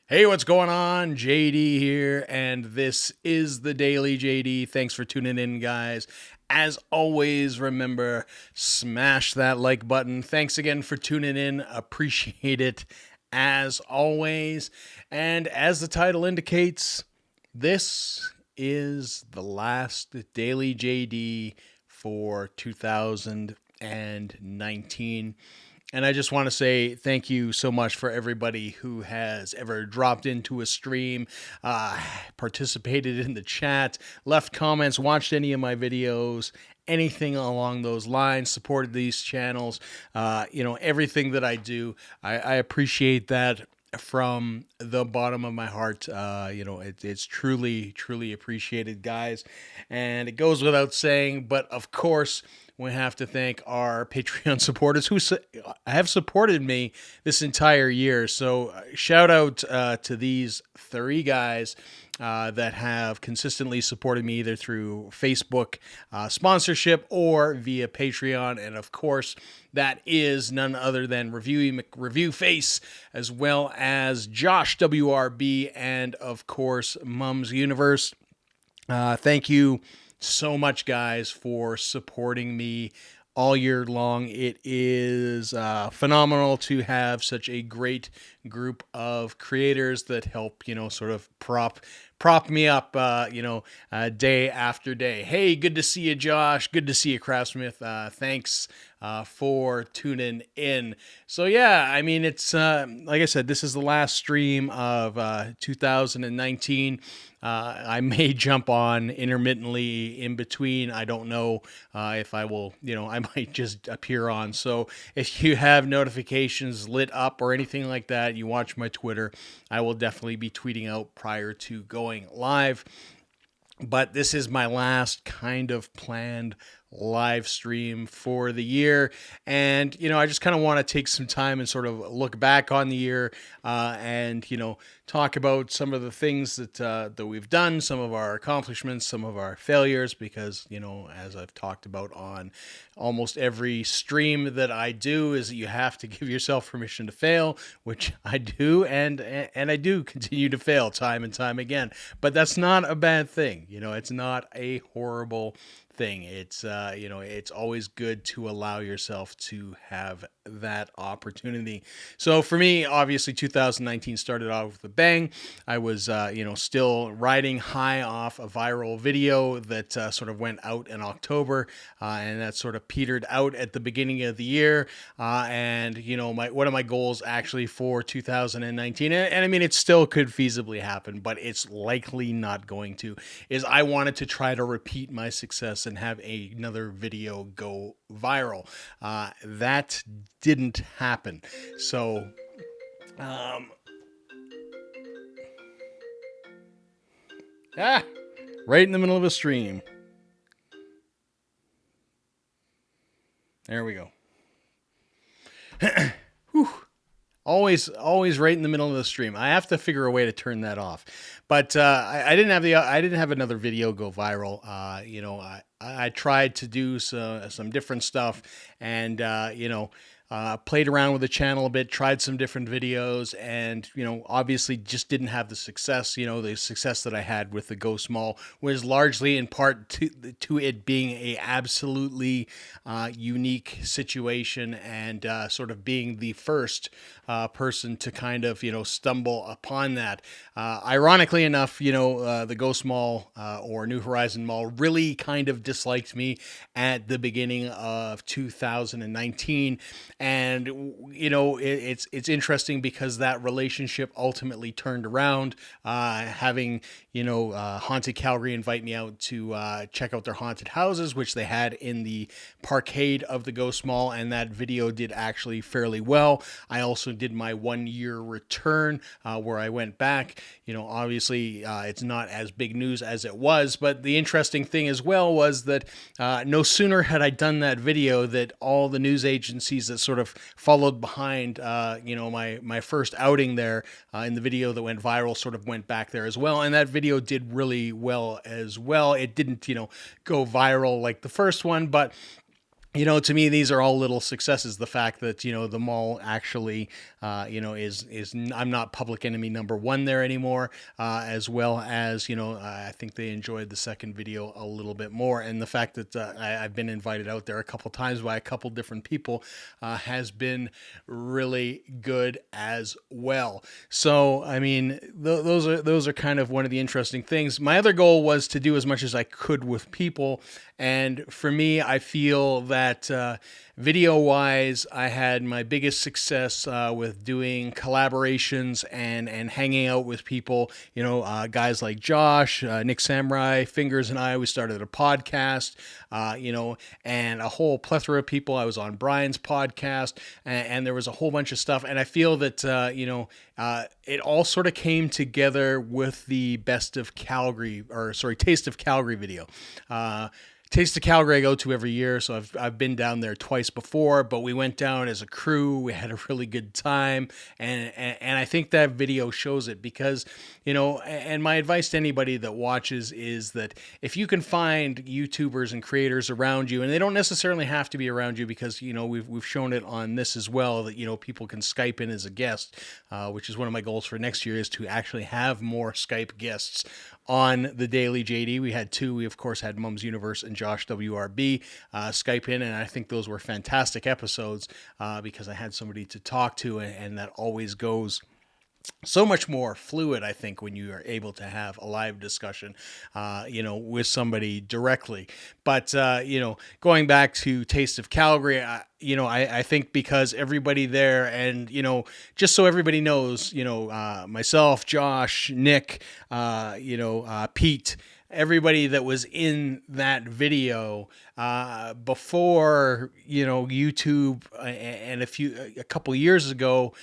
Hey, what's going on? JD here, and this is the Daily JD. Thanks for tuning in, guys. As always, remember, smash that like button. Thanks again for tuning in. Appreciate it as always. And as the title indicates, this is the last Daily JD for 2019. And I just want to say thank you so much for everybody who has ever dropped into a stream, participated in the chat, left comments, watched any of my videos, anything along those lines, supported these channels, everything that I do. I appreciate that from the bottom of my heart. It's truly, truly appreciated, guys. And it goes without saying, but of course, we have to thank our Patreon supporters who have supported me this entire year. So shout out to these 3 guys that have consistently supported me either through Facebook sponsorship or via Patreon. And of course, that is none other than Review Face, as well as Josh WRB, and of course, Mums Universe. Thank you so much, guys, for supporting me all year long. It is phenomenal to have such a great group of creators that help, sort of prop me up, day after day. Hey, good to see you, Josh. Good to see you, Craftsmith. Thanks for tuning in. So yeah, I mean, it's like I said, this is the last stream of 2019. I may jump on intermittently in between. I don't know if I will, I might just appear on. So if you have notifications lit up or anything like that, you watch my Twitter, I will definitely be tweeting out prior to going live. But this is my last kind of planned live stream for the year. And, I just kind of want to take some time and sort of look back on the year and, talk about some of the things that we've done, some of our accomplishments, some of our failures, because, as I've talked about on almost every stream that I do, is that you have to give yourself permission to fail, which I do, and I do continue to fail time and time again. But that's not a bad thing. It's not a horrible thing. It's it's always good to allow yourself to have that opportunity. So for me, obviously 2019 started off with a bang. I was still riding high off a viral video that sort of went out in October, and that sort of petered out at the beginning of the year. And one of my goals actually for 2019, and I mean, it still could feasibly happen, but it's likely not going to, is I wanted to try to repeat my success and have another video go viral. That didn't happen. So, right in the middle of a stream. There we go. Whew. Always right in the middle of the stream. I have to figure a way to turn that off. But I didn't have another video go viral. I tried to do some different stuff, and played around with the channel a bit, tried some different videos, and obviously just didn't have the success. The success that I had with the Go Small was largely in part to it being a absolutely unique situation, and sort of being the first person to kind of stumble upon that. Ironically enough, the Go Small or New Horizon Mall really kind of disliked me at the beginning of 2019. And, it's interesting because that relationship ultimately turned around, having, Haunted Calgary invite me out to check out their haunted houses, which they had in the parkade of the Ghost Mall. And that video did actually fairly well. I also did my 1-year return where I went back. Obviously it's not as big news as it was, but the interesting thing as well was that no sooner had I done that video that all the news agencies that sort of followed behind, my first outing there in the video that went viral sort of went back there as well. And that video did really well as well. It didn't, go viral like the first one, but To me, these are all little successes. The fact that, the mall actually, I'm not public enemy number one there anymore, as well as, I think they enjoyed the second video a little bit more. And the fact that I've been invited out there a couple times by a couple different people has been really good as well. So, I mean, those are kind of one of the interesting things. My other goal was to do as much as I could with people. And for me, I feel that video wise, I had my biggest success with doing collaborations and hanging out with people, guys like Josh, Nick Samurai, Fingers, and I. We started a podcast, and a whole plethora of people. I was on Brian's podcast, and there was a whole bunch of stuff. And I feel that, it all sort of came together with the Taste of Calgary video. Taste of Calgary I go to every year, so I've been down there twice before, but we went down as a crew. We had a really good time, and I think that video shows it because, and my advice to anybody that watches is that if you can find YouTubers and creators around you, and they don't necessarily have to be around you because, we've shown it on this as well, that, people can Skype in as a guest, which is one of my goals for next year is to actually have more Skype guests on the Daily JD. We had two. We, of course, had Mum's Universe and Josh WRB Skype in, and I think those were fantastic episodes because I had somebody to talk to, and that always goes so much more fluid, I think, when you are able to have a live discussion, with somebody directly. But, going back to Taste of Calgary, I think because everybody there and, just so everybody knows, myself, Josh, Nick, Pete, everybody that was in that video before YouTube and a couple years ago,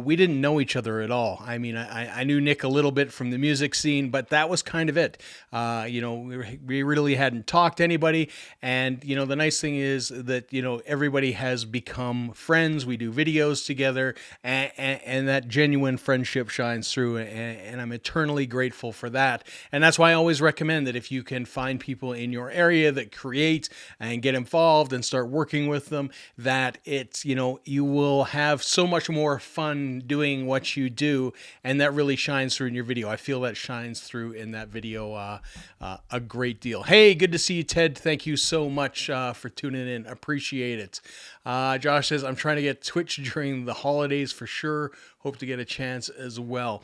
we didn't know each other at all. I mean, I knew Nick a little bit from the music scene, but that was kind of it. We really hadn't talked to anybody, and the nice thing is that everybody has become friends. We do videos together, and that genuine friendship shines through, and I'm eternally grateful for that. And that's why I always recommend that if you can find people in your area that create and get involved and start working with them, that it's, you will have so much more fun doing what you do, and that really shines through in your video. I feel that shines through in that video a great deal. Hey, good to see you, Ted. Thank you so much for tuning in. Appreciate it. Josh says, I'm trying to get Twitch during the holidays for sure. Hope to get a chance as well.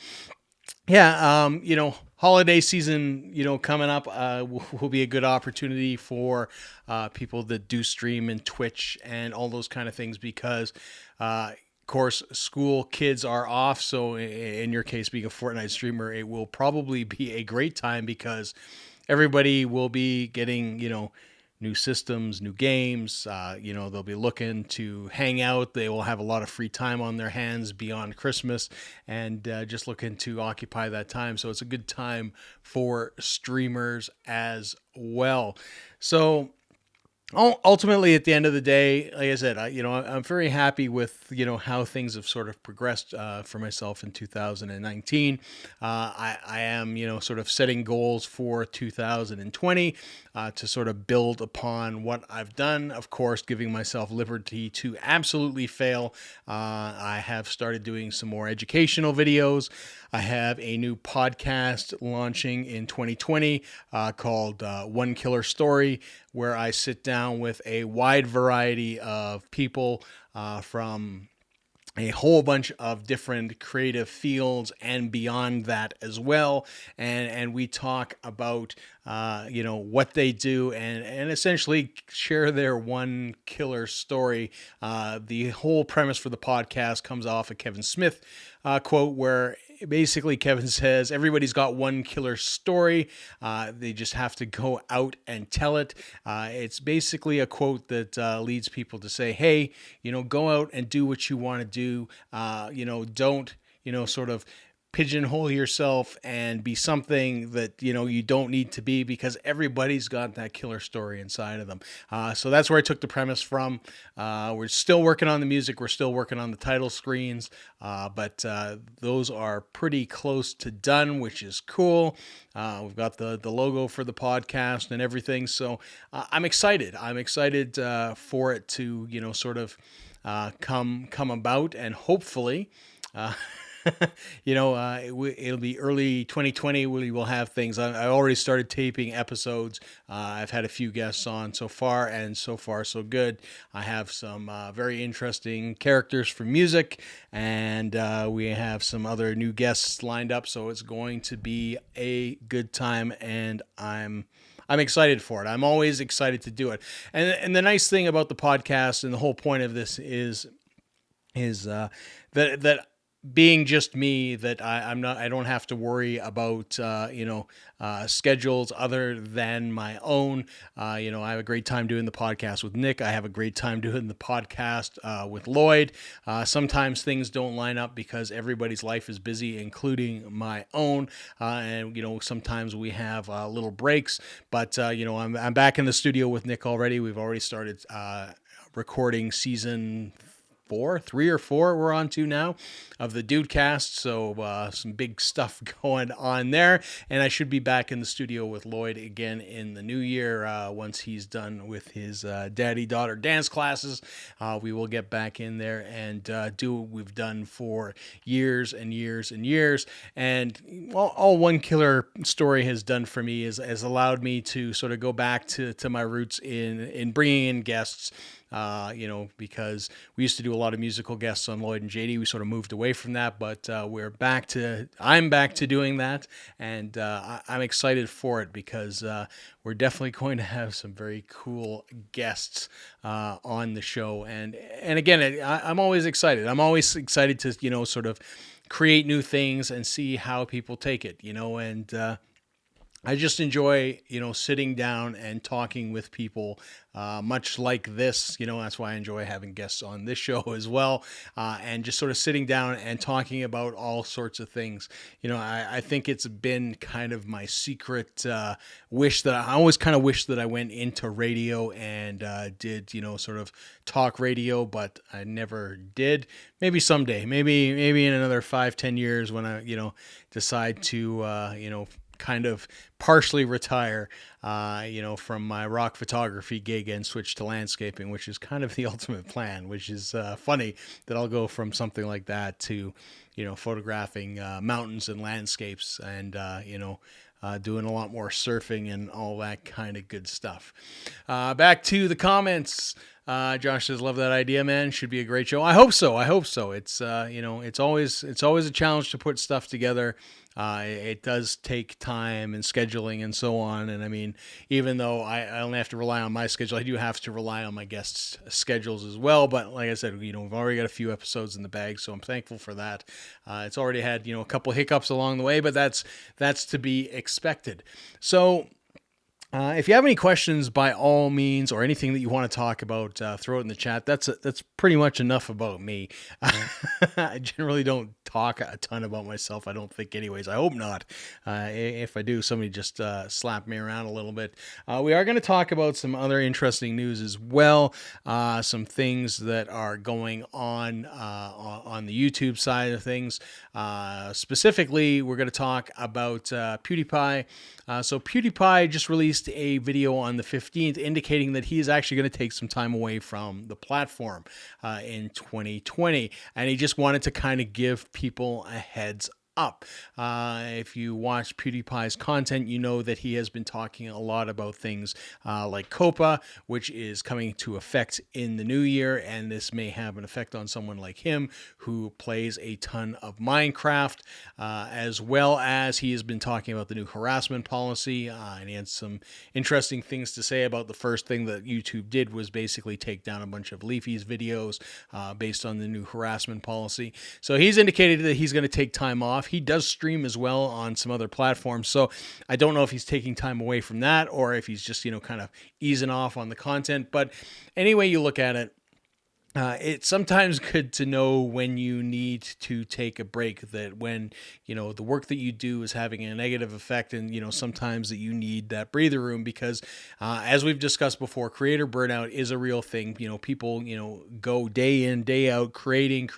Yeah, holiday season, coming up will be a good opportunity for people that do stream and Twitch and all those kind of things because, of course, school kids are off. So in your case, being a Fortnite streamer, it will probably be a great time because everybody will be getting, new systems, new games. They'll be looking to hang out. They will have a lot of free time on their hands beyond Christmas and just looking to occupy that time. So it's a good time for streamers as well. So ultimately, at the end of the day, like I said, I'm very happy with, how things have sort of progressed for myself in 2019. I am, sort of setting goals for 2020 to sort of build upon what I've done. Of course, giving myself liberty to absolutely fail. I have started doing some more educational videos. I have a new podcast launching in 2020 called One Killer Story, where I sit down with a wide variety of people from a whole bunch of different creative fields and beyond that as well. And we talk about, what they do and essentially share their one killer story. The whole premise for the podcast comes off a Kevin Smith quote where basically Kevin says everybody's got one killer story. They just have to go out and tell it. It's basically a quote that leads people to say, hey, go out and do what you want to do. Don't, sort of pigeonhole yourself and be something that, you don't need to be, because everybody's got that killer story inside of them. So that's where I took the premise from. We're still working on the music. We're still working on the title screens, but those are pretty close to done, which is cool. We've got the logo for the podcast and everything. So I'm excited. I'm excited for it to, sort of come about, and hopefully, it'll be early 2020. We will have things. I already started taping episodes. I've had a few guests on so far, and so far so good. I have some very interesting characters for music, and we have some other new guests lined up. So it's going to be a good time, and I'm excited for it. I'm always excited to do it. And the nice thing about the podcast and the whole point of this is that being just me, that I don't have to worry about, schedules other than my own. I have a great time doing the podcast with Nick. I have a great time doing the podcast with Lloyd. Sometimes things don't line up because everybody's life is busy, including my own. And sometimes we have little breaks, but, I'm back in the studio with Nick already. We've already started recording season 3 or 4 we're on to now of the Dudecast. So some big stuff going on there, and I should be back in the studio with Lloyd again in the new year once he's done with his daddy-daughter dance classes. We will get back in there and do what we've done for years and years and years. And all One Killer Story has done for me is allowed me to sort of go back to my roots in bringing in guests. Because we used to do a lot of musical guests on Lloyd and JD. We sort of moved away from that, but I'm back to doing that, and I'm excited for it, because we're definitely going to have some very cool guests on the show. And again, I'm always excited. I'm always excited to, sort of create new things and see how people take it, and I just enjoy, sitting down and talking with people, much like this. That's why I enjoy having guests on this show as well, and just sort of sitting down and talking about all sorts of things. I think it's been kind of my secret wish that I always kind of wish that I went into radio and did, sort of talk radio, but I never did. Maybe someday, maybe in another 5-10 years when I, decide to, kind of partially retire, from my rock photography gig and switch to landscaping, which is kind of the ultimate plan, which is funny that I'll go from something like that to, photographing mountains and landscapes, and, doing a lot more surfing and all that kind of good stuff. Back to the comments. Josh says, love that idea, man. Should be a great show. I hope so. It's, it's always a challenge to put stuff together. It does take time and scheduling and so on. And I mean, even though I only have to rely on my schedule, I do have to rely on my guests' schedules as well. But like I said, we've already got a few episodes in the bag, so I'm thankful for that. It's already had, a couple hiccups along the way, but that's to be expected. So, if you have any questions, by all means, or anything that you want to talk about, throw it in the chat. That's pretty much enough about me. I generally don't talk a ton about myself, I don't think anyways. I hope not. If I do, somebody just slap me around a little bit. We are going to talk about some other interesting news as well. Some things that are going on the YouTube side of things. Specifically, we're going to talk about Pewdiepie. So Pewdiepie just released a video on the 15th indicating that he is actually going to take some time away from the platform in 2020. And he just wanted to kind of give people a heads up. If you watch PewDiePie's content, you know that he has been talking a lot about things like COPA, which is coming to effect in the new year, and this may have an effect on someone like him who plays a ton of Minecraft, as well as he has been talking about the new harassment policy, and he had some interesting things to say about the first thing that YouTube did was basically take down a bunch of Leafy's videos based on the new harassment policy. So he's indicated that he's going to take time off. He does stream as well on some other platforms, so I don't know if he's taking time away from that or if he's just, kind of easing off on the content. But any way you look at it, it's sometimes good to know when you need to take a break, that when, the work that you do is having a negative effect, and, sometimes that you need that breather room, because, as we've discussed before, creator burnout is a real thing. People, go day in, day out, creating,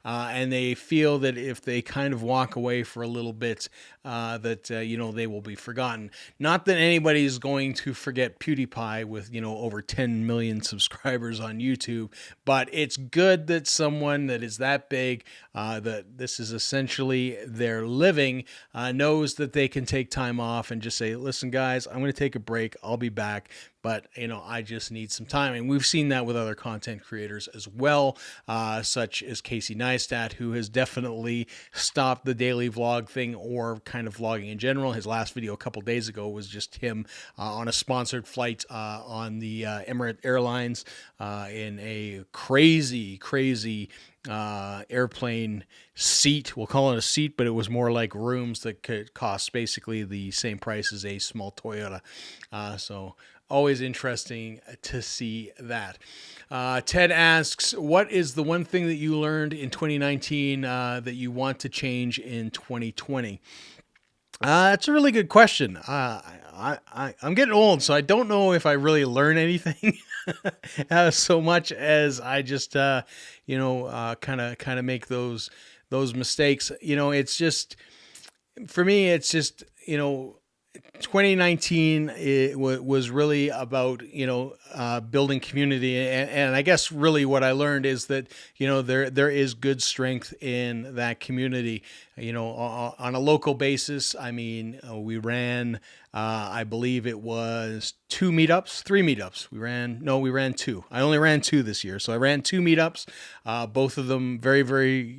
and they feel that if they kind of walk away for a little bit, that, they will be forgotten. Not that anybody's going to forget PewDiePie with, over 10 million subscribers on YouTube, but it's good that someone that is that big, that this is essentially their living, knows that they can take time off and just say, listen, guys, I'm going to take a break. I'll be back. But, I just need some time. And we've seen that with other content creators as well, such as Casey Neistat, who has definitely stopped the daily vlog thing, or kind of vlogging in general. His last video a couple days ago was just him on a sponsored flight on the Emirates Airlines in a crazy airplane seat. We'll call it a seat, but it was more like rooms that could cost basically the same price as a small Toyota. So always interesting to see that. Ted asks, what is the one thing that you learned in 2019 that you want to change in 2020? That's a really good question. I'm getting old, so I don't know if I really learn anything so much as I just, kind of make those mistakes. It's just, for me, it's just, 2019 was really about, building community. And I guess really what I learned is that, there is good strength in that community, on a local basis. I mean, we ran, I believe it was three meetups. We ran two. I only ran two this year. So I ran two meetups, both of them very, very,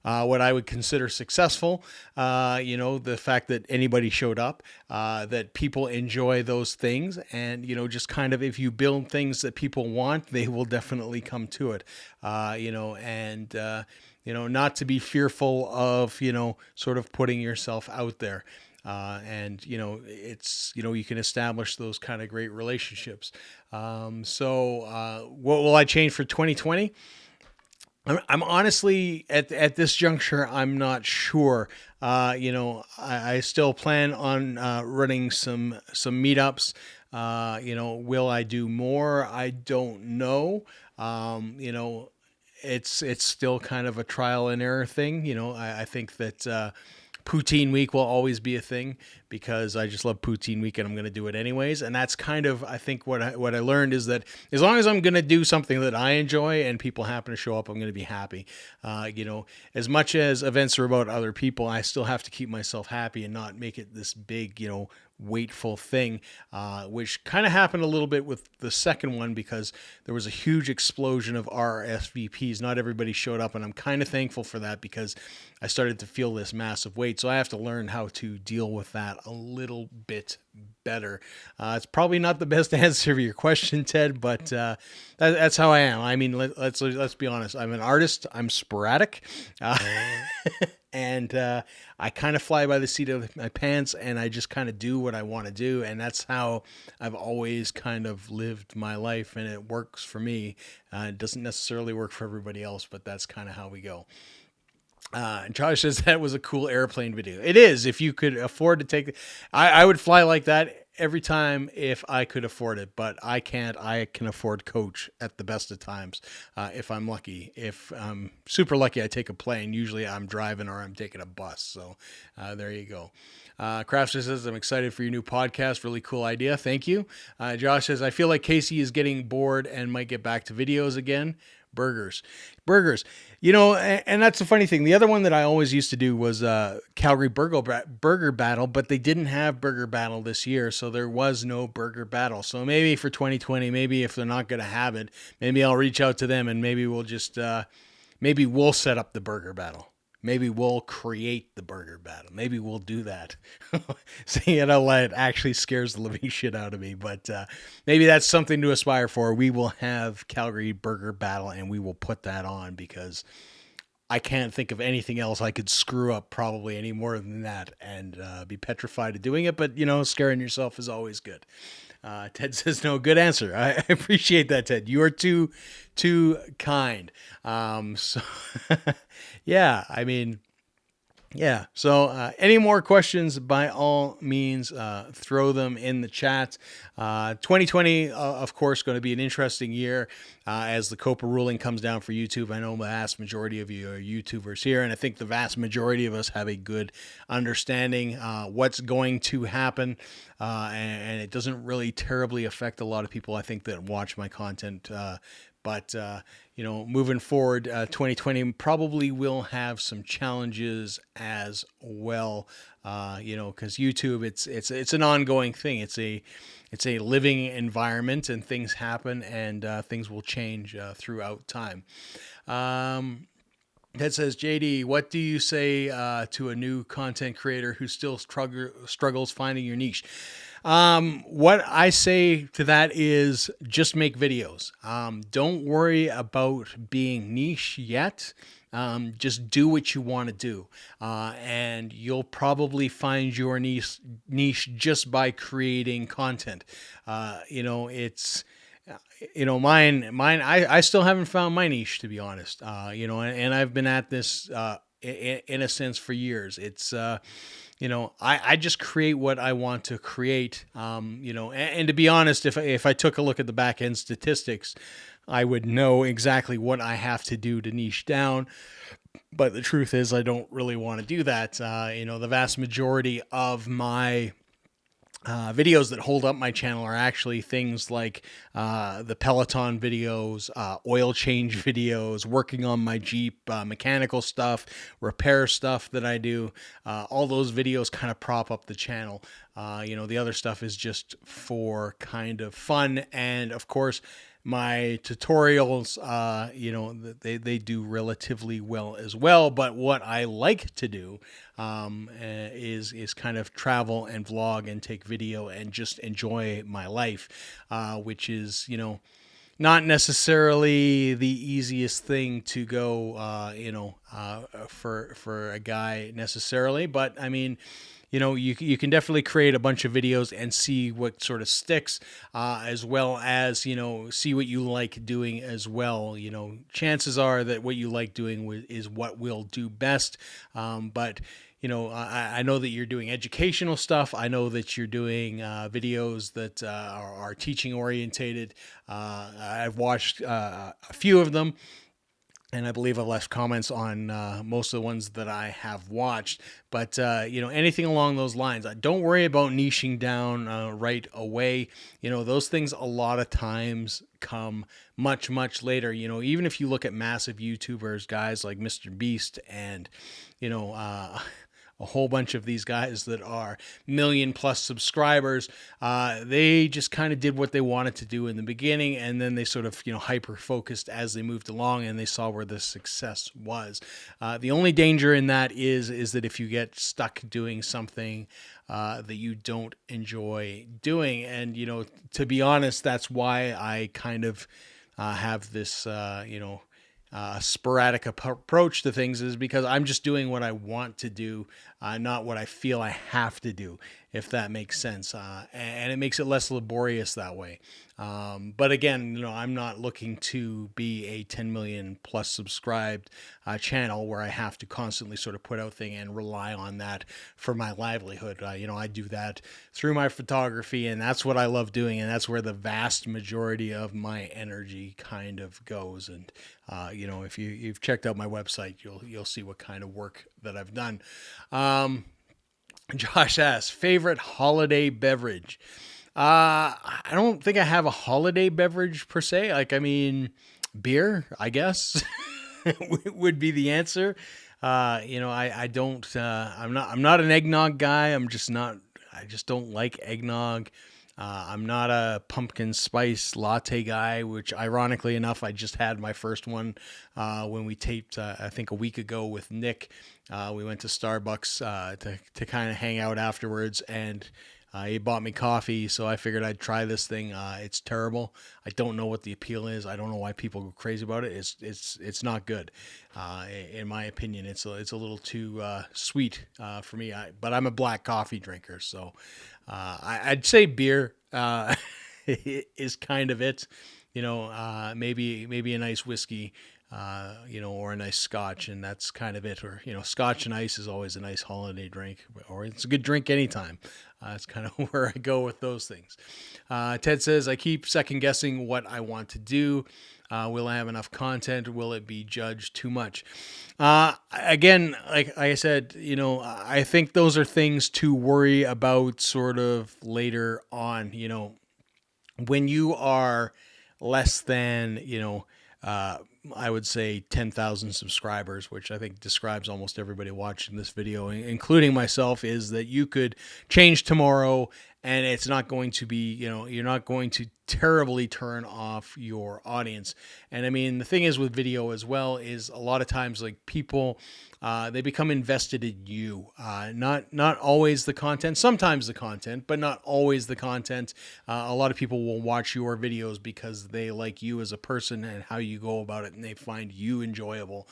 what I would consider successful. The fact that anybody showed up, that people enjoy those things, and, just kind of, if you build things that people want, they will definitely come to it, and, not to be fearful of, sort of putting yourself out there. And, it's, you can establish those kind of great relationships. So what will I change for 2020? I'm honestly at this juncture, I'm not sure. I still plan on running some meetups. Will I do more? I don't know. It's still kind of a trial and error thing. I think that Poutine Week will always be a thing, because I just love Poutine Week and I'm going to do it anyways. And that's kind of, I think, what I learned is that as long as I'm going to do something that I enjoy and people happen to show up, I'm going to be happy. As much as events are about other people, I still have to keep myself happy and not make it this big, weightful thing, which kind of happened a little bit with the second one, because there was a huge explosion of RSVPs. Not everybody showed up, and I'm kind of thankful for that, because I started to feel this massive weight. So I have to learn how to deal with that a little bit better. It's probably not the best answer to your question, Ted, but that's how I am. I mean, let's be honest. I'm an artist. I'm sporadic. And I kind of fly by the seat of my pants, and I just kind of do what I want to do. And that's how I've always kind of lived my life, and it works for me. It doesn't necessarily work for everybody else, but that's kind of how we go. Josh says that was a cool airplane video. It is. If you could afford to take it, I would fly like that every time if I could afford it, but I can't. I can afford coach at the best of times, if I'm lucky. If I'm super lucky, I take a plane. Usually I'm driving or I'm taking a bus. So there you go. Crafter says, I'm excited for your new podcast. Really cool idea. Thank you. Josh says, I feel like Casey is getting bored and might get back to videos again. Burgers, and that's the funny thing. The other one that I always used to do was Calgary Burger Battle, but they didn't have Burger Battle this year, so there was no Burger Battle. So maybe for 2020, maybe if they're not going to have it, maybe I'll reach out to them, and maybe we'll just maybe we'll set up the Burger Battle. Maybe we'll create the Burger Battle. Maybe we'll do that. Saying it out loud actually scares the living shit out of me. But maybe that's something to aspire for. We will have Calgary Burger Battle, and we will put that on, because I can't think of anything else I could screw up probably any more than that, and be petrified of doing it. But, scaring yourself is always good. Ted says no. Good answer. I appreciate that, Ted. You are too kind. So yeah, I mean, yeah. So, any more questions, by all means, throw them in the chat. 2020, of course, going to be an interesting year as the COPA ruling comes down for YouTube. I know the vast majority of you are YouTubers here, and I think the vast majority of us have a good understanding what's going to happen, and it doesn't really terribly affect a lot of people, I think, that watch my content. But moving forward, 2020 probably will have some challenges as well. Because YouTube, it's an ongoing thing. It's a living environment, and things happen, and things will change throughout time. That says, JD, what do you say to a new content creator who still struggles finding your niche? What I say to that is just make videos. Don't worry about being niche yet. Just do what you want to do. And you'll probably find your niche just by creating content. I still haven't found my niche, to be honest. And I've been at this, in a sense, for years. It's, I just create what I want to create. And to be honest, if I took a look at the back end statistics, I would know exactly what I have to do to niche down. But the truth is, I don't really want to do that. The vast majority of my videos that hold up my channel are actually things like the Peloton videos, oil change videos, working on my Jeep, mechanical stuff, repair stuff that I do. All those videos kind of prop up the channel. The other stuff is just for kind of fun. And of course, my tutorials, they do relatively well as well. But what I like to do is kind of travel and vlog and take video and just enjoy my life, which is, not necessarily the easiest thing to go, for a guy necessarily. But I mean, you can definitely create a bunch of videos and see what sort of sticks, as well as, see what you like doing as well. Chances are that what you like doing is what will do best. But I know that you're doing educational stuff. I know that you're doing videos that are teaching orientated. I've watched a few of them, and I believe I've left comments on most of the ones that I have watched. But, anything along those lines, don't worry about niching down right away. Those things a lot of times come much, much later. Even if you look at massive YouTubers, guys like Mr. Beast and, a whole bunch of these guys that are million+ subscribers, they just kind of did what they wanted to do in the beginning, and then they sort of hyper focused as they moved along, and they saw where the success was. The only danger in that is that if you get stuck doing something that you don't enjoy doing, and to be honest, that's why I kind of have this sporadic approach to things, is because I'm just doing what I want to do, not what I feel I have to do, if that makes sense. And it makes it less laborious that way. But again, I'm not looking to be a 10 million+ subscribed channel where I have to constantly sort of put out things and rely on that for my livelihood. I do that through my photography, and that's what I love doing, and that's where the vast majority of my energy kind of goes. And if you've checked out my website, you'll see what kind of work that I've done. Josh asks, favorite holiday beverage? I don't think I have a holiday beverage per se. Beer, I guess, would be the answer. I don't. I'm not an eggnog guy. I just don't like eggnog. I'm not a pumpkin spice latte guy, which ironically enough, I just had my first one when we taped, I think a week ago with Nick. We went to Starbucks to kind of hang out afterwards, and He bought me coffee, so I figured I'd try this thing. It's terrible. I don't know what the appeal is. I don't know why people go crazy about it. It's not good. In my opinion, it's a little too sweet for me. But I'm a black coffee drinker, so I'd say beer is kind of it. Maybe a nice whiskey, or a nice scotch, and that's kind of it. Or, scotch and ice is always a nice holiday drink, or it's a good drink anytime. That's kind of where I go with those things. Ted says, I keep second guessing what I want to do. Will I have enough content? Will it be judged too much? Again, like I said, I think those are things to worry about sort of later on, when you are less than, I would say 10,000 subscribers, which I think describes almost everybody watching this video, including myself, is that you could change tomorrow and it's not going to be, you're not going to terribly turn off your audience. And I mean, the thing is with video as well is a lot of times like people, they become invested in you, not always the content, sometimes the content, but not always the content. A lot of people will watch your videos because they like you as a person and how you go about it, and they find you enjoyable.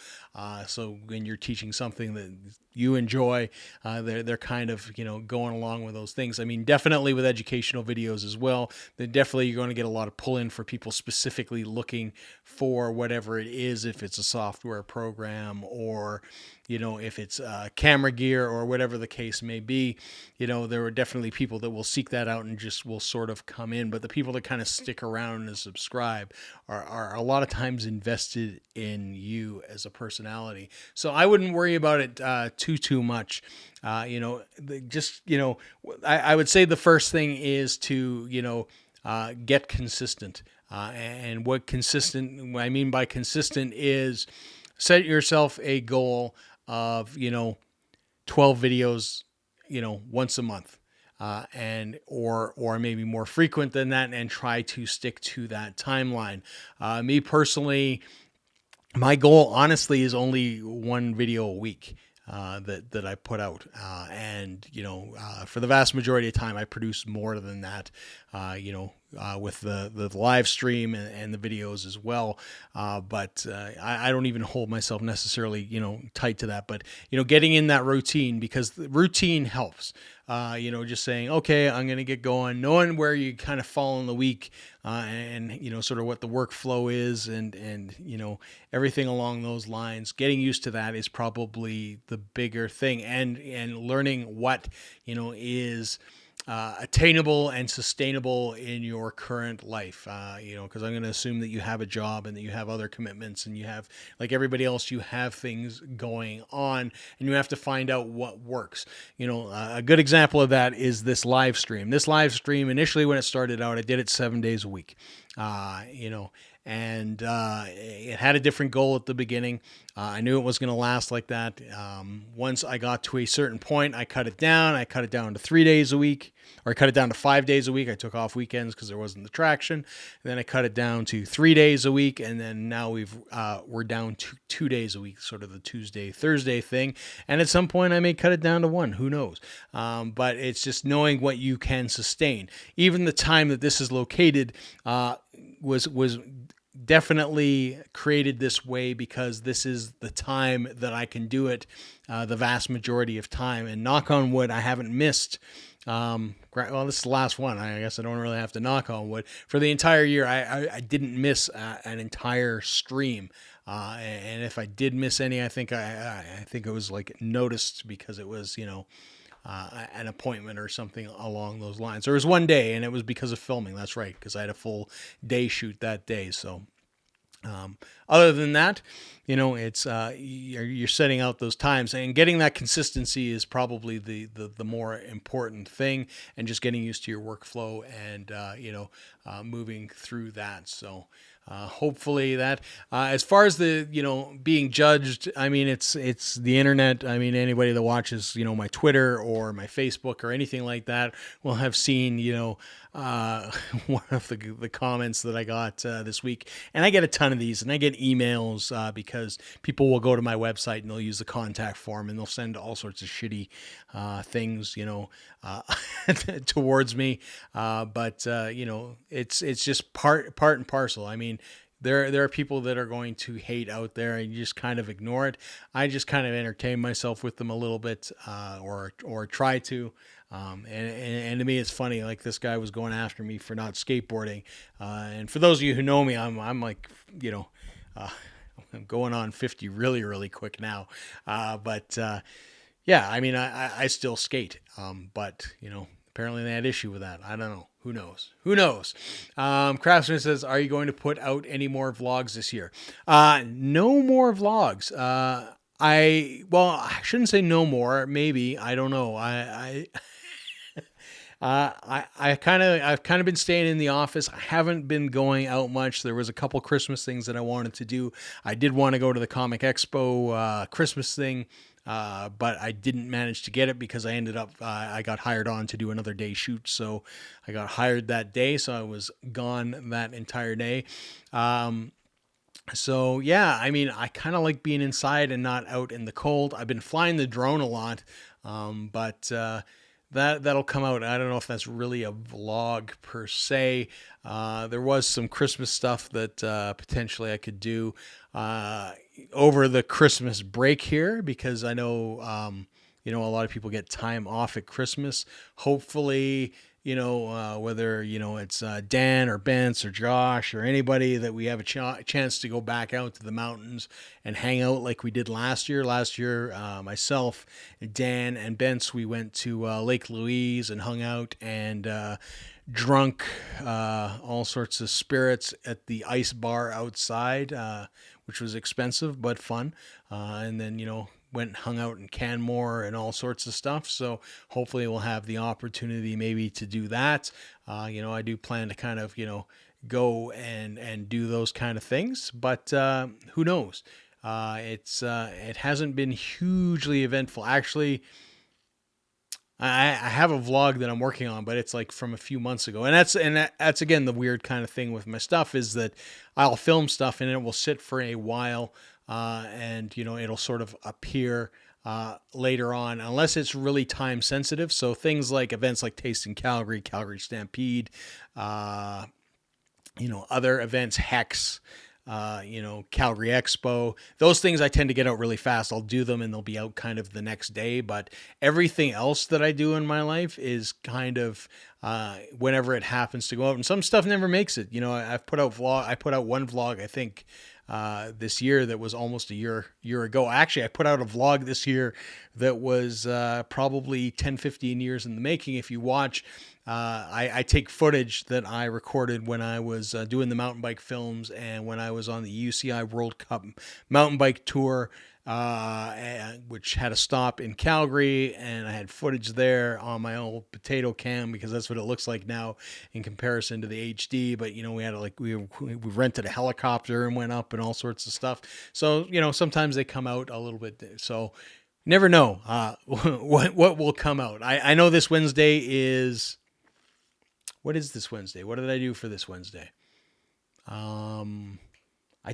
So when you're teaching something that you enjoy, they're kind of, going along with those things. I mean, definitely with educational videos as well, then definitely you're going to get a lot of pull in for people specifically looking for whatever it is, if it's a software program or, if it's camera gear or whatever the case may be. There are definitely people that will seek that out and just will sort of come in. But the people that kind of stick around and subscribe are a lot of times invested in you as a personality. So I wouldn't worry about it too much. I would say the first thing is to, get consistent. And what I mean by consistent is set yourself a goal of, 12 videos, once a month, or maybe more frequent than that, and try to stick to that timeline. Me personally, my goal honestly is only one video a week. That I put out, and for the vast majority of time I produce more than that, with the live stream and the videos as well, but I don't even hold myself necessarily tight to that, but getting in that routine, because the routine helps. Just saying, okay, I'm going to get going, knowing where you kind of fall in the week, and sort of what the workflow is, and everything along those lines. Getting used to that is probably the bigger thing, and learning what is attainable and sustainable in your current life, because I'm going to assume that you have a job and that you have other commitments, and you have, like everybody else, you have things going on, and you have to find out what works. A good example of that is this live stream. Initially when it started out, I did it 7 days a week, and it had a different goal at the beginning. I knew it was going to last like that. Once I got to a certain point, I cut it down. I cut it down to 3 days a week, or I cut it down to 5 days a week. I took off weekends because there wasn't the traction. And then I cut it down to 3 days a week, and then now we're down to 2 days a week, sort of the Tuesday, Thursday thing. And at some point, I may cut it down to one. Who knows? But it's just knowing what you can sustain. Even the time that this is located was definitely created this way because this is the time that I can do it the vast majority of time. And knock on wood, I haven't missed. Well, this is the last one. I guess I don't really have to knock on wood. For the entire year, I didn't miss an entire stream. And if I did miss any, I think it was like noticed because it was, an appointment or something along those lines. There was one day, and it was because of filming. That's right, because I had a full day shoot that day. So other than that, it's you're setting out those times, and getting that consistency is probably the more important thing, and just getting used to your workflow and moving through that. So hopefully that, as far as the, being judged, I mean, it's the internet. I mean, anybody that watches, my Twitter or my Facebook or anything like that will have seen, one of the comments that I got this week, and I get a ton of these, and I get emails because people will go to my website and they'll use the contact form and they'll send all sorts of shitty things, uh, towards me. But it's just part and parcel. I mean, there are people that are going to hate out there, and you just kind of ignore it. I just kind of entertain myself with them a little bit, or try to. And to me, it's funny. Like, this guy was going after me for not skateboarding, and for those of you who know me, I'm like, uh, I'm going on 50 really really quick now, but yeah, I mean, I still skate, but apparently they had issue with that. I don't know. Who knows? Who knows? Craftsman says, "Are you going to put out any more vlogs this year?" No more vlogs. I shouldn't say no more. Maybe, I don't know. I've kind of been staying in the office. I haven't been going out much. There was a couple Christmas things that I wanted to do. I did want to go to the Comic Expo Christmas thing, but I didn't manage to get it because I got hired on to do another day shoot. So I got hired that day, so I was gone that entire day. So yeah, I mean, I kind of like being inside and not out in the cold. I've been flying the drone a lot, but that'll come out. I don't know if that's really a vlog per se. There was some Christmas stuff that potentially I could do over the Christmas break here, because I know a lot of people get time off at Christmas. Hopefully, whether it's Dan or Bence or Josh or anybody, that we have a chance to go back out to the mountains and hang out like we did last year. Last year, myself, Dan, and Bence, we went to Lake Louise and hung out and drunk all sorts of spirits at the ice bar outside, which was expensive but fun. And then, went and hung out in Canmore and all sorts of stuff. So hopefully we'll have the opportunity maybe to do that. I do plan to kind of, go and do those kind of things, but who knows? It hasn't been hugely eventful. Actually, I have a vlog that I'm working on, but it's like from a few months ago. And that's again the weird kind of thing with my stuff, is that I'll film stuff and it will sit for a while, and it'll sort of appear later on, unless it's really time sensitive. So things like events like Taste in Calgary, Calgary Stampede, other events, Hex, Calgary Expo, those things I tend to get out really fast. I'll do them and they'll be out kind of the next day. But everything else that I do in my life is kind of whenever it happens to go out. And some stuff never makes it. I put out one vlog, I think, this year that was almost a year ago. Actually, I put out a vlog this year that was probably 10-15 years in the making. If you watch, I take footage that I recorded when I was doing the mountain bike films and when I was on the UCI World Cup mountain bike tour, which had a stop in Calgary, and I had footage there on my old potato cam, because that's what it looks like now in comparison to the HD. But we had we rented a helicopter and went up and all sorts of stuff. So sometimes they come out a little bit. So never know what will come out. I know this Wednesday is. What is this Wednesday? What did I do for this Wednesday? I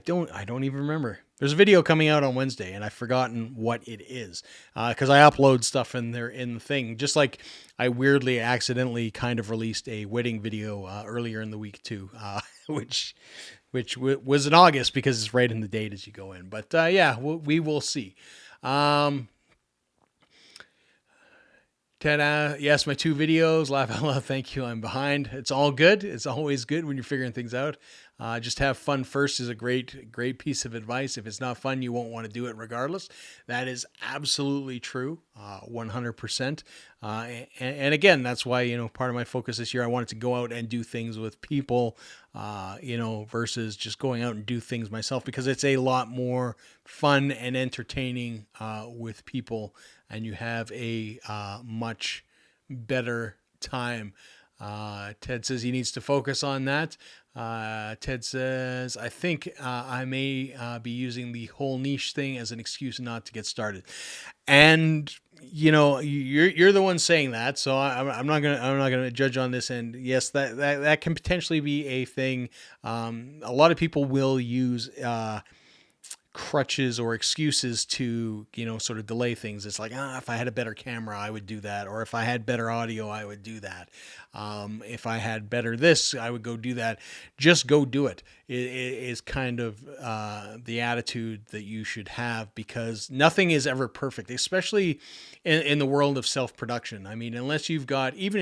don't even remember. There's a video coming out on Wednesday, and I've forgotten what it is, because I upload stuff in there in the thing. Just like I weirdly accidentally kind of released a wedding video earlier in the week too, which was in August, because it's right in the date as you go in. But yeah, we will see. Ted, yes, my 2 videos, laugh out loud, thank you, I'm behind. It's all good. It's always good when you're figuring things out. Just have fun first is a great piece of advice. If it's not fun, you won't want to do it regardless. That is absolutely true, 100%. And again, that's why, part of my focus this year, I wanted to go out and do things with people, versus just going out and do things myself, because it's a lot more fun and entertaining with people, and you have a much better time. Ted says he needs to focus on that. Ted says, I think I may be using the whole niche thing as an excuse not to get started. And, you're the one saying that, so I'm not gonna judge on this. And yes, that can potentially be a thing. A lot of people will use crutches or excuses to sort of delay things. It's like, if I had a better camera I would do that, or if I had better audio I would do that, if I had better this I would go do that. Just go do it is kind of the attitude that you should have, because nothing is ever perfect, especially in the world of self-production. I mean, unless you've got, even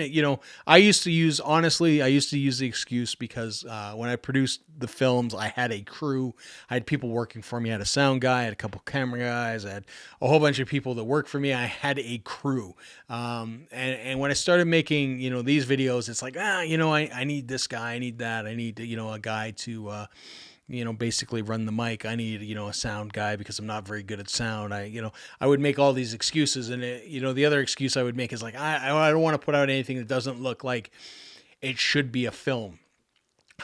I used to use the excuse because when I produced the films I had a crew. I had people working for me. I had a sound guy, I had a couple camera guys, I had a whole bunch of people that worked for me. I had a crew. And when I started making these videos, it's like, I need this guy, I need that, I need a guy to basically run the mic. I need, a sound guy because I'm not very good at sound. I would make all these excuses. And the other excuse I would make is like, I don't want to put out anything that doesn't look like it should be a film.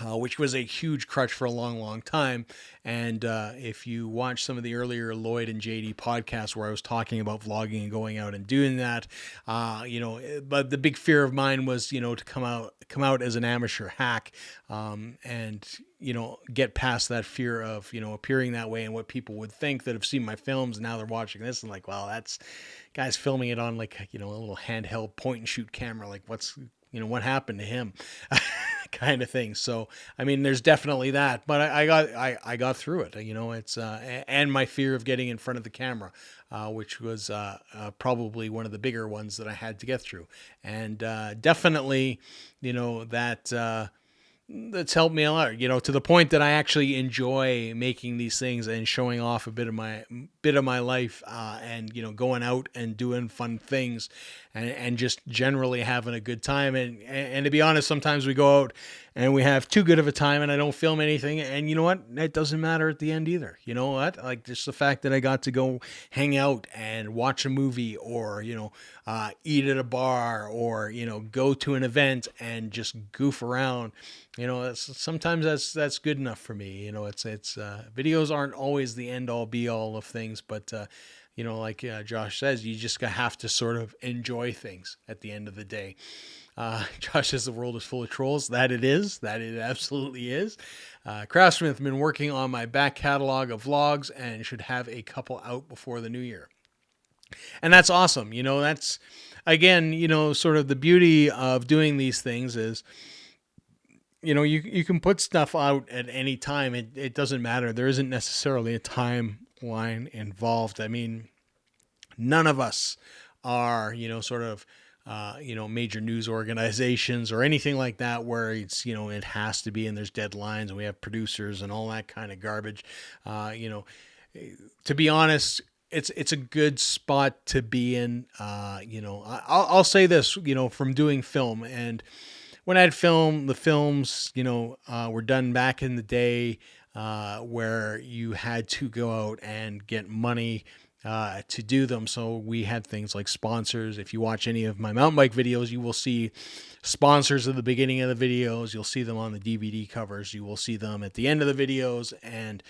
Which was a huge crutch for a long, long time. And if you watch some of the earlier Lloyd and JD podcasts where I was talking about vlogging and going out and doing that, but the big fear of mine was, to come out as an amateur hack, and get past that fear of appearing that way and what people would think that have seen my films. And now they're watching this and like, well, that's guy's filming it on like a little handheld point and shoot camera. Like, what happened to him? Kind of thing. So, I mean, there's definitely that, but I got through it. It's and my fear of getting in front of the camera, which was probably one of the bigger ones that I had to get through, and definitely, that's helped me a lot, to the point that I actually enjoy making these things and showing off a bit of my life, and going out and doing fun things, and just generally having a good time. And to be honest, sometimes we go out and we have too good of a time and I don't film anything, and you know what, that doesn't matter at the end either. You know what, like, just the fact that I got to go hang out and watch a movie, or eat at a bar, or go to an event and just goof around. Sometimes that's good enough for me. It's videos aren't always the end all be all of things, but like Josh says, you just have to sort of enjoy things at the end of the day. Josh says the world is full of trolls. That it absolutely is. Craftsmith, been working on my back catalog of vlogs and should have a couple out before the new year. And that's awesome. That's, again, sort of the beauty of doing these things is, you can put stuff out at any time. It doesn't matter. There isn't necessarily a timeline involved. I mean, none of us are, sort of, major news organizations or anything like that, where it's, it has to be, and there's deadlines and we have producers and all that kind of garbage. To be honest, it's a good spot to be in. I'll say this, from doing film, and when I'd film the films, were done back in the day, where you had to go out and get money to do them. So we had things like sponsors. If you watch any of my mountain bike videos, you will see sponsors at the beginning of the videos. You'll see them on the DVD covers. You will see them at the end of the videos, and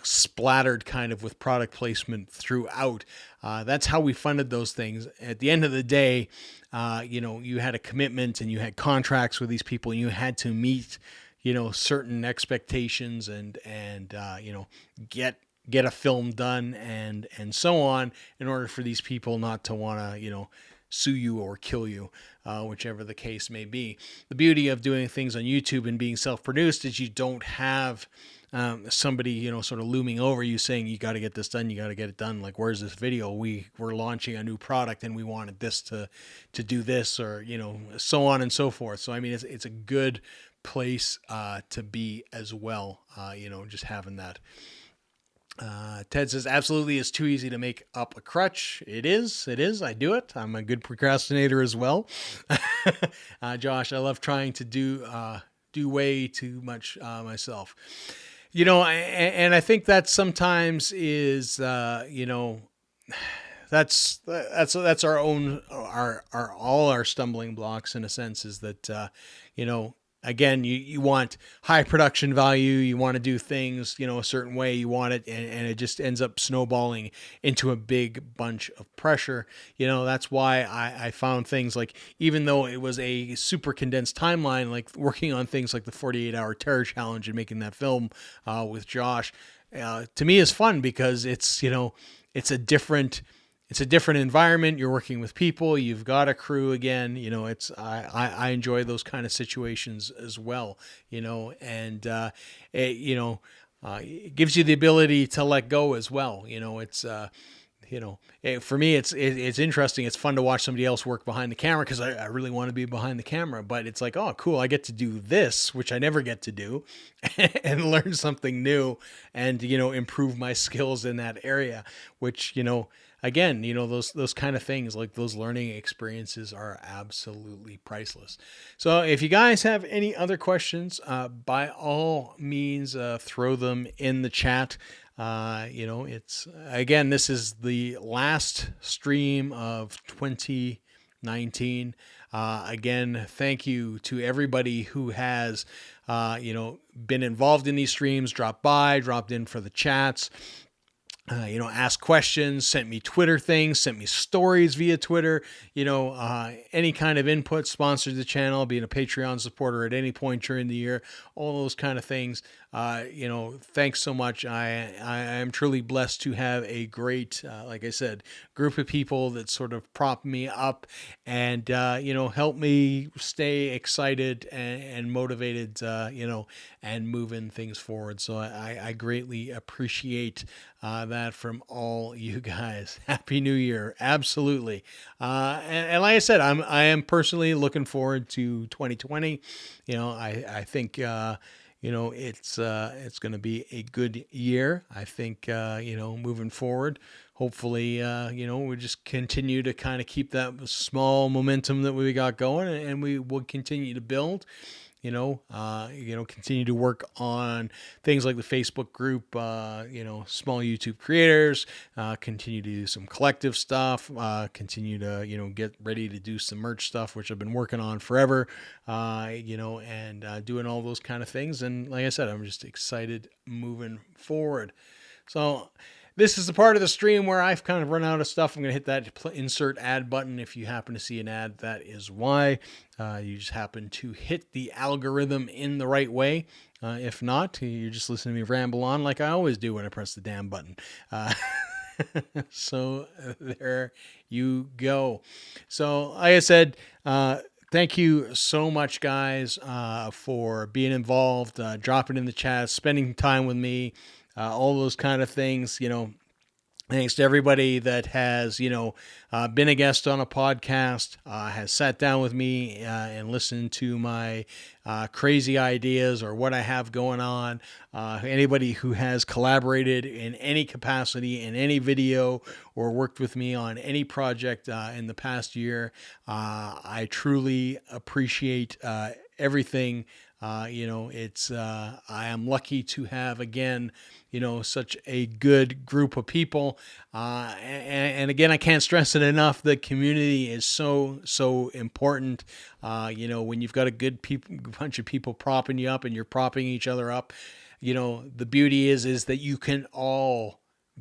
splattered kind of with product placement throughout. That's how we funded those things. At the end of the day, you had a commitment and you had contracts with these people, and you had to meet, certain expectations, and get a film done, and so on, in order for these people not to want to, sue you or kill you, whichever the case may be. The beauty of doing things on YouTube and being self-produced is you don't have somebody, sort of looming over you saying, you got to get this done, you got to get it done. Like, where's this video? We're launching a new product and we wanted this to do this, or, so on and so forth. So, I mean, it's a good place to be as well, just having that. Ted says, absolutely, it's too easy to make up a crutch. It is. I do it. I'm a good procrastinator as well. Josh, I love trying to do way too much myself. And I think that sometimes is, that's our own, all our stumbling blocks, in a sense, is that, again, you want high production value. You want to do things, a certain way. You want it, and it just ends up snowballing into a big bunch of pressure. That's why I found things like, even though it was a super condensed timeline, like working on things like the 48-hour terror challenge and making that film with Josh, to me is fun because it's a different environment. You're working with people. You've got a crew again. I enjoy those kind of situations as well. And it gives you the ability to let go as well. For me, it's interesting. It's fun to watch somebody else work behind the camera because I really want to be behind the camera. But it's like, oh, cool, I get to do this, which I never get to do, and learn something new, and improve my skills in that area. Which again, those kind of things, like those learning experiences, are absolutely priceless. So if you guys have any other questions, by all means, throw them in the chat. It's, again, this is the last stream of 2019. Again, thank you to everybody who has, been involved in these streams, dropped in for the chats, asked questions, sent me Twitter things, sent me stories via Twitter, any kind of input, sponsored the channel, being a Patreon supporter at any point during the year, all those kind of things. Thanks so much. I am truly blessed to have a great, like I said, group of people that sort of prop me up and, help me stay excited and motivated, and moving things forward. So I greatly appreciate that from all you guys. Happy New Year. Absolutely. And like I said, I am personally looking forward to 2020. I think, it's going to be a good year. I think, moving forward, hopefully, we just continue to kind of keep that small momentum that we got going, and we will continue to build. Continue to work on things like the Facebook group, small YouTube creators, continue to do some collective stuff, continue to, get ready to do some merch stuff, which I've been working on forever, and doing all those kind of things. And like I said, I'm just excited moving forward. So this is the part of the stream where I've kind of run out of stuff. I'm going to hit that insert ad button. If you happen to see an ad, that is why. You just happen to hit the algorithm in the right way. If not, you're just listening to me ramble on like I always do when I press the damn button. So there you go. So like I said, thank you so much, guys, for being involved, dropping in the chat, spending time with me, all those kind of things. Thanks to everybody that has, been a guest on a podcast, has sat down with me and listened to my crazy ideas or what I have going on. Anybody who has collaborated in any capacity in any video or worked with me on any project in the past year. I truly appreciate everything. I am lucky to have, again, such a good group of people. And again, I can't stress it enough. The community is so, so important. When you've got a good bunch of people propping you up and you're propping each other up, the beauty is that you can all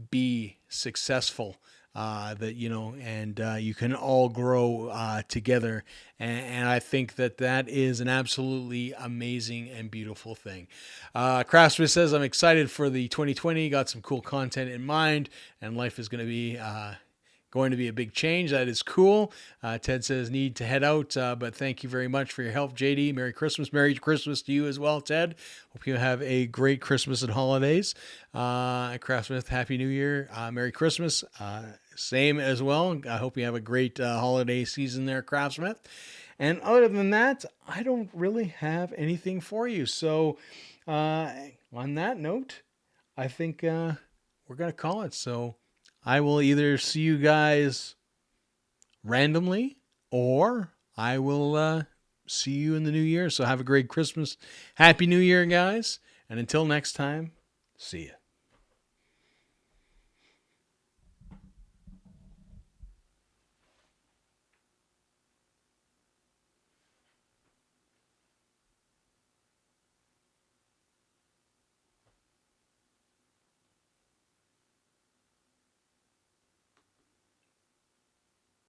be successful. You can all grow together. And I think that is an absolutely amazing and beautiful thing. Craftsman says, I'm excited for the 2020, got some cool content in mind, and life is going to be a big change. That is cool. Ted says, need to head out, but thank you very much for your help, JD. Merry Christmas. Merry Christmas to you as well, Ted. Hope you have a great Christmas and holidays. Craftsmith, Happy New Year. Merry Christmas. Same as well. I hope you have a great holiday season there, Craftsmith. And other than that, I don't really have anything for you. So on that note, I think we're going to call it. So I will either see you guys randomly or I will see you in the new year. So have a great Christmas. Happy New Year, guys. And until next time, see ya.